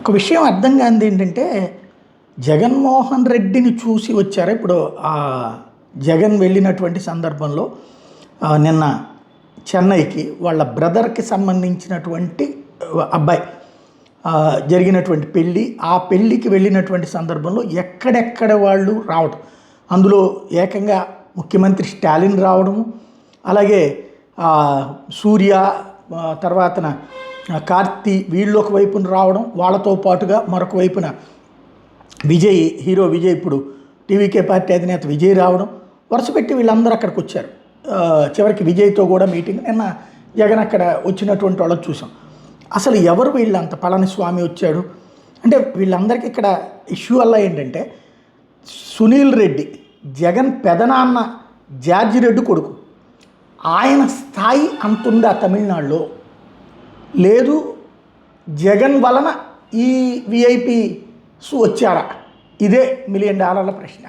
ఒక విషయం అర్థం కానిది ఏంటంటే, జగన్మోహన్ రెడ్డిని చూసి వచ్చారా? ఇప్పుడు జగన్ వెళ్ళినటువంటి సందర్భంలో నిన్న చెన్నైకి వాళ్ళ బ్రదర్‌కి సంబంధించినటువంటి అబ్బాయి జరిగినటువంటి పెళ్ళి. ఆ పెళ్ళికి వెళ్ళినటువంటి సందర్భంలో ఎక్కడెక్కడ వాళ్ళు రావడం. అందులో ఏకంగా ముఖ్యమంత్రి స్టాలిన్ రావడము, అలాగే సూర్య, తర్వాతన కార్తీ, వీళ్ళు ఒక వైపున రావడం, వాళ్ళతో పాటుగా మరొక వైపున విజయ్, హీరో విజయ్, ఇప్పుడు టీవీకే పార్టీ అధినేత విజయ్ రావడం, వరుసపెట్టి వీళ్ళందరూ అక్కడికి వచ్చారు. చివరికి విజయ్తో కూడా మీటింగ్. నిన్న జగన్ అక్కడ వచ్చినటువంటి వాళ్ళని చూసాం. అసలు ఎవరు వీళ్ళంత? పళనిస్వామి వచ్చాడు అంటే వీళ్ళందరికీ ఇక్కడ ఇష్యూ వల్ల ఏంటంటే, సునీల్ రెడ్డి జగన్ పెదనాన్న జార్జి రెడ్డి కొడుకు, ఆయన స్థాయి అంతుందా తమిళనాడులో? లేదు జగన్ వలన ఈ విఐపీస్ వచ్చారా? ఇదే $1 మిలియన్ ప్రశ్న.